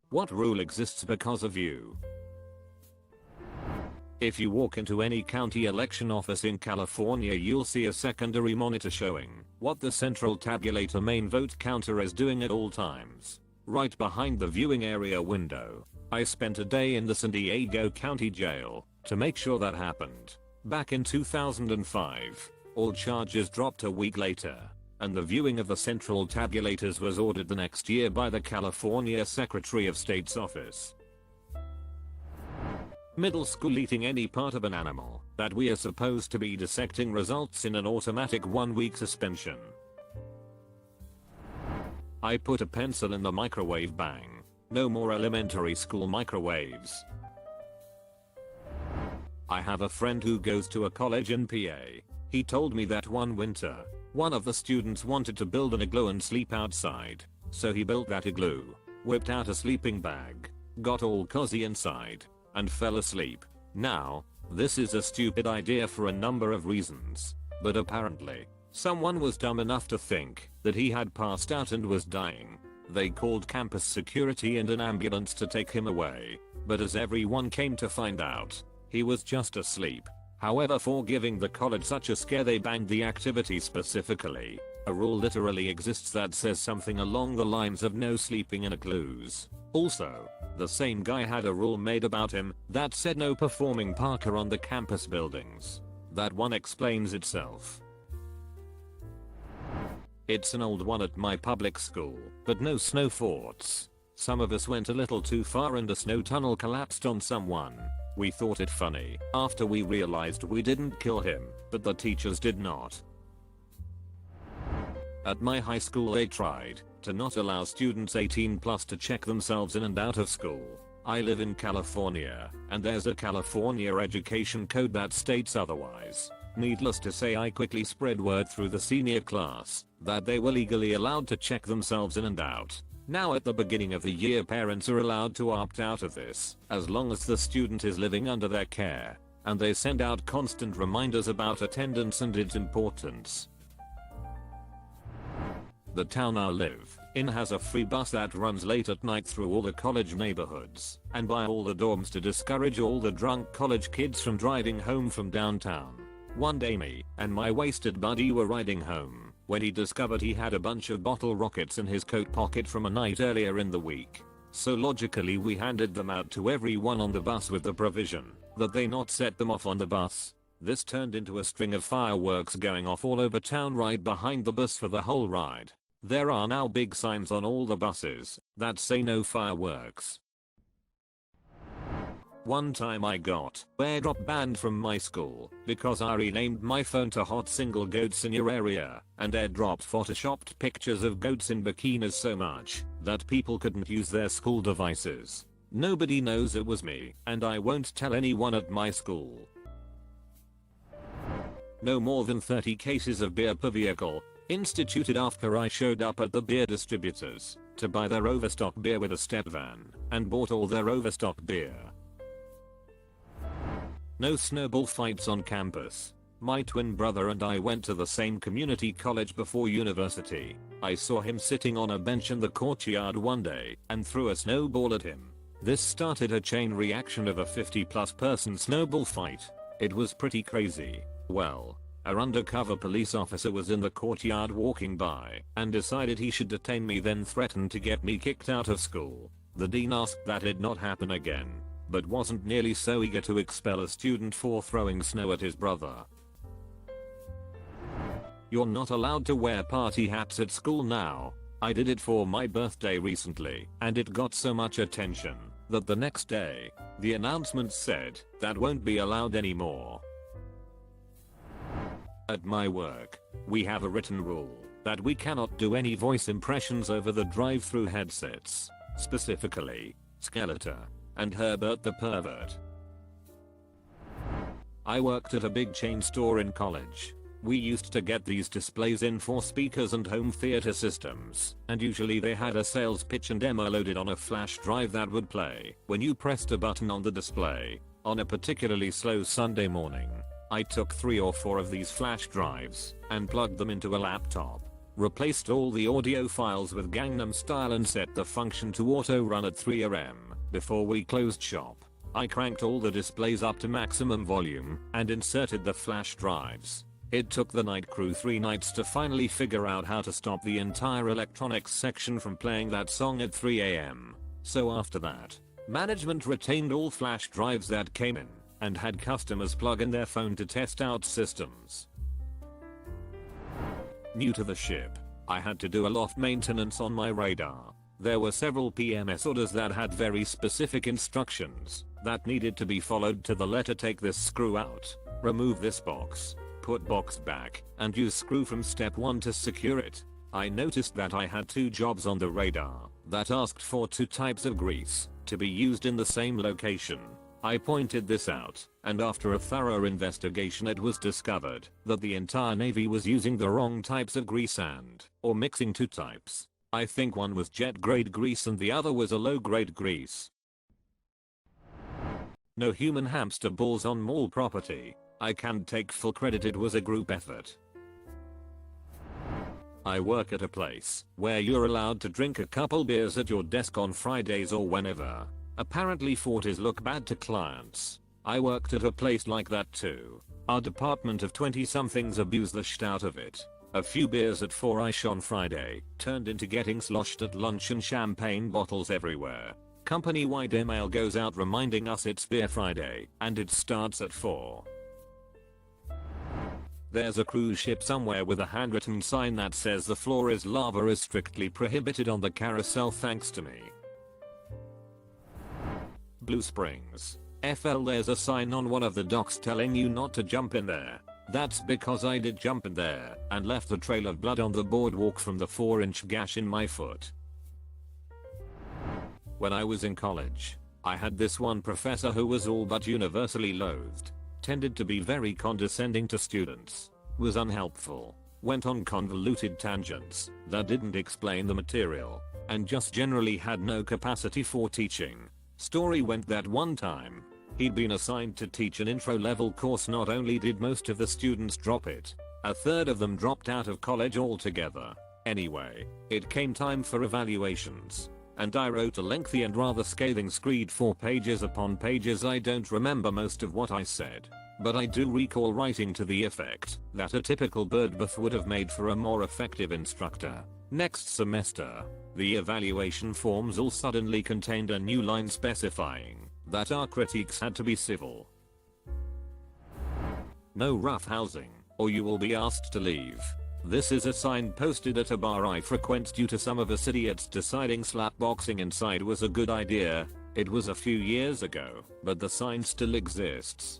What rule exists because of you? If you walk into any county election office in California, you'll see a secondary monitor showing what the central tabulator main vote counter is doing at all times. Right behind the viewing area window. I spent a day in the San Diego County Jail to make sure that happened. Back in 2005, all charges dropped a week later, and the viewing of the central tabulators was ordered the next year by the California Secretary of State's office. Middle school: eating any part of an animal that we are supposed to be dissecting results in an automatic 1-week suspension. I put a pencil in the microwave. Bang. No more elementary school microwaves. I have a friend who goes to a college in PA. He told me that one winter, one of the students wanted to build an igloo and sleep outside. So he built that igloo, whipped out a sleeping bag, got all cozy inside, and fell asleep. Now, this is a stupid idea for a number of reasons, but apparently, someone was dumb enough to think that he had passed out and was dying. They called campus security and an ambulance to take him away, but as everyone came to find out, he was just asleep. However, for giving the college such a scare, they banned the activity specifically. A rule literally exists that says something along the lines of no sleeping in igloos. Also, the same guy had a rule made about him that said no performing parkour on the campus buildings. That one explains itself. It's an old one at my public school, but no snow forts. Some of us went a little too far and a snow tunnel collapsed on someone. We thought it funny after we realized we didn't kill him, but the teachers did not. At my high school, they tried to not allow students 18 plus to check themselves in and out of school. I live in California, and there's a California education code that states otherwise. Needless to say, I quickly spread word through the senior class that they were legally allowed to check themselves in and out. Now at the beginning of the year, parents are allowed to opt out of this as long as the student is living under their care, and they send out constant reminders about attendance and its importance. The town I live in has a free bus that runs late at night through all the college neighborhoods and by all the dorms to discourage all the drunk college kids from driving home from downtown. One day, me and my wasted buddy were riding home when he discovered he had a bunch of bottle rockets in his coat pocket from a night earlier in the week. So logically, we handed them out to everyone on the bus with the provision that they not set them off on the bus. This turned into a string of fireworks going off all over town right behind the bus for the whole ride. There are now big signs on all the buses that say no fireworks. One time I got airdrop banned from my school because I renamed my phone to Hot Single Goats in Your Area and airdropped photoshopped pictures of goats in bikinis so much that people couldn't use their school devices. Nobody knows it was me, and I won't tell anyone at my school. No more than 30 cases of beer per vehicle instituted after I showed up at the beer distributors to buy their overstock beer with a step van and bought all their overstock beer. No snowball fights on campus. My twin brother and I went to the same community college before university. I saw him sitting on a bench in the courtyard one day and threw a snowball at him. This started a chain reaction of a 50+ person snowball fight. It was pretty crazy. Well, our undercover police officer was in the courtyard walking by and decided he should detain me, then threatened to get me kicked out of school. The dean asked that it not happen again, but wasn't nearly so eager to expel a student for throwing snow at his brother. You're not allowed to wear party hats at school now. I did it for my birthday recently, and it got so much attention that the next day, the announcement said that won't be allowed anymore. At my work, we have a written rule that we cannot do any voice impressions over the drive-through headsets, specifically Skeletor and Herbert the Pervert. I worked at a big chain store in college. We used to get these displays in for speakers and home theater systems, and usually they had a sales pitch and demo loaded on a flash drive that would play when you pressed a button on the display. On a particularly slow Sunday morning, I took 3 or 4 of these flash drives and plugged them into a laptop. replaced all the audio files with Gangnam Style and set the function to auto run at 3 am. Before we closed shop, I cranked all the displays up to maximum volume and inserted the flash drives. It took the night crew 3 nights to finally figure out how to stop the entire electronics section from playing that song at 3 am. So after that, management retained all flash drives that came in and had customers plug in their phone to test out systems. New to the ship, I had to do a loft maintenance on my radar. There were several PMS orders that had very specific instructions that needed to be followed to the letter. Take this screw out, remove this box, put box back, and use screw from step 1 to secure it. I noticed that I had 2 jobs on the radar that asked for 2 types of grease to be used in the same location. I pointed this out, and after a thorough investigation it was discovered that the entire Navy was using the wrong types of grease or mixing 2 types. I think one was jet grade grease and the other was a low grade grease. No human hamster balls on mall property. I can't take full credit, it was a group effort. I work at a place where you're allowed to drink a couple beers at your desk on Fridays or whenever. Apparently 40s look bad to clients. I worked at a place like that too. Our department of 20-somethings abused the shit out of it. A few beers at 4ish on Friday turned into getting sloshed at lunch and champagne bottles everywhere. Company-wide email goes out reminding us it's Beer Friday and it starts at 4. There's a cruise ship somewhere with a handwritten sign that says the floor is lava is strictly prohibited on the carousel thanks to me. Blue Springs, FL. There's a sign on one of the docks telling you not to jump in there. That's because I did jump in there and left a trail of blood on the boardwalk from the 4-inch gash in my foot. When I was in college, I had this one professor who was all but universally loathed. Tended to be very condescending to students, was unhelpful, went on convoluted tangents that didn't explain the material, and just generally had no capacity for teaching. Story went that one time, he'd been assigned to teach an intro level course. Not only did most of the students drop it, a third of them dropped out of college altogether. Anyway, it came time for evaluations, and I wrote a lengthy and rather scathing screed 4 pages upon pages. I don't remember most of what I said, but I do recall writing to the effect that a typical birdbath would have made for a more effective instructor. Next semester, the evaluation forms all suddenly contained a new line specifying that our critiques had to be civil. No roughhousing, or you will be asked to leave. This is a sign posted at a bar I frequent due to some of us idiots deciding slapboxing inside was a good idea. It was a few years ago, but the sign still exists.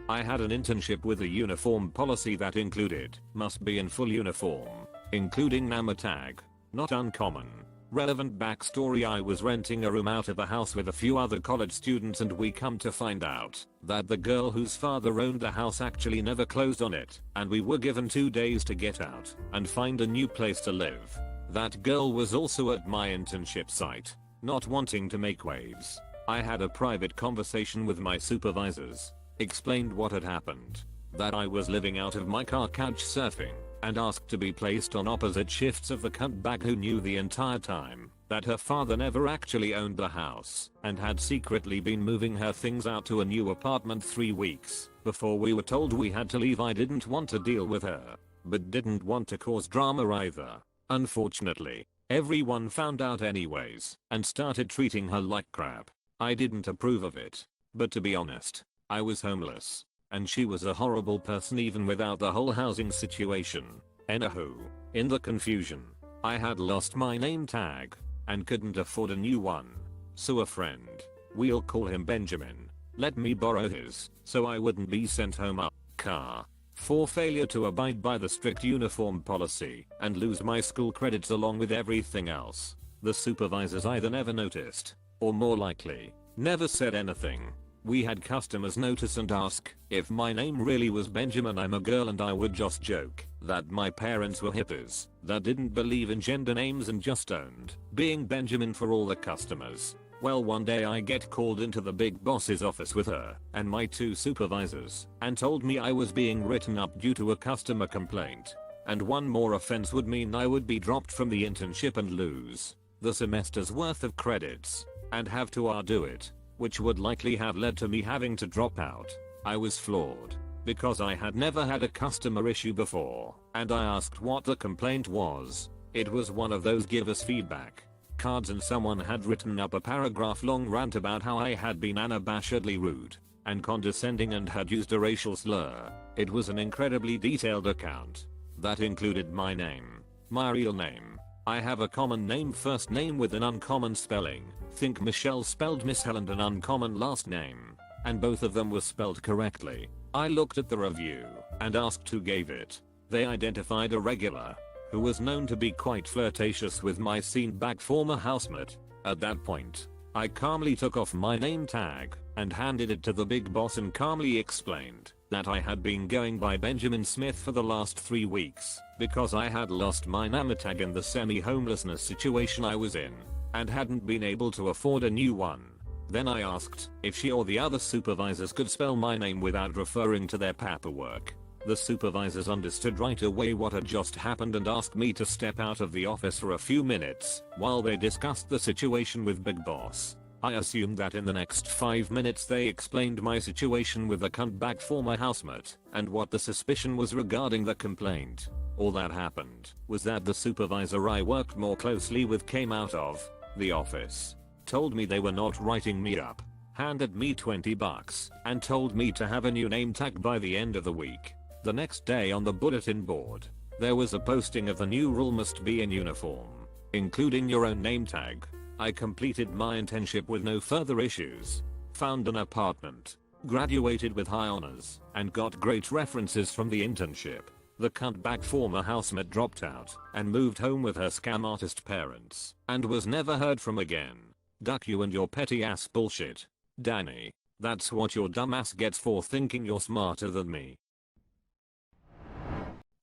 I had an internship with a uniform policy that included must be in full uniform, including NAMA tag. Not uncommon. Relevant backstory: I was renting a room out of a house with a few other college students, and we come to find out that the girl whose father owned the house actually never closed on it, and we were given 2 days to get out and find a new place to live. That girl was also at my internship site. Not wanting to make waves, I had a private conversation with my supervisors, explained what had happened, that I was living out of my car couch surfing, and asked to be placed on opposite shifts of the cuntbag who knew the entire time that her father never actually owned the house and had secretly been moving her things out to a new apartment 3 weeks before we were told we had to leave. I didn't want to deal with her, but didn't want to cause drama either. Unfortunately, everyone found out anyways and started treating her like crap. I didn't approve of it, but to be honest, I was homeless, and she was a horrible person even without the whole housing situation. Anywho, in the confusion, I had lost my name tag and couldn't afford a new one. So a friend, we'll call him Benjamin, let me borrow his so I wouldn't be sent home a car for failure to abide by the strict uniform policy and lose my school credits along with everything else. The supervisors either never noticed, or more likely, never said anything. We had customers notice and ask if my name really was Benjamin. I'm a girl, and I would just joke that my parents were hippies that didn't believe in gender names and just owned being Benjamin for all the customers. Well, one day I get called into the big boss's office with her and my 2 supervisors and told me I was being written up due to a customer complaint. and one more offense would mean I would be dropped from the internship and lose the semester's worth of credits and have to redo it, which would likely have led to me having to drop out. I was floored because I had never had a customer issue before, and I asked what the complaint was. It was one of those give us feedback cards, and someone had written up a paragraph long rant about how I had been unabashedly rude and condescending and had used a racial slur. It was an incredibly detailed account that included my name, my real name. I have a common name first name with an uncommon spelling. Think Michelle spelled Miss Helen, an uncommon last name, and both of them were spelled correctly. I looked at the review and asked who gave it. They identified a regular who was known to be quite flirtatious with my scene back former housemate. At that point, I calmly took off my name tag and handed it to the big boss and calmly explained that I had been going by Benjamin Smith for the last 3 weeks because I had lost my name tag in the semi-homelessness situation I was in and hadn't been able to afford a new one. Then I asked if she or the other supervisors could spell my name without referring to their paperwork. The supervisors understood right away what had just happened and asked me to step out of the office for a few minutes while they discussed the situation with Big Boss. I assumed that in the next 5 minutes they explained my situation with the cunt-back former housemate and what the suspicion was regarding the complaint. All that happened was that the supervisor I worked more closely with came out of the office, told me they were not writing me up, handed me $20 and told me to have a new name tag by the end of the week. The next day on the bulletin board, there was a posting of the new rule must be in uniform, including your own name tag. I completed my internship with no further issues, found an apartment, graduated with high honors, and got great references from the internship. The cunt-back former housemate dropped out and moved home with her scam artist parents and was never heard from again. Duck you and your petty ass bullshit. Danny, that's what your dumb ass gets for thinking you're smarter than me.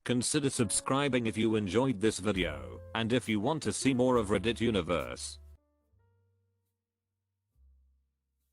Consider subscribing if you enjoyed this video, and if you want to see more of Reddit Universe,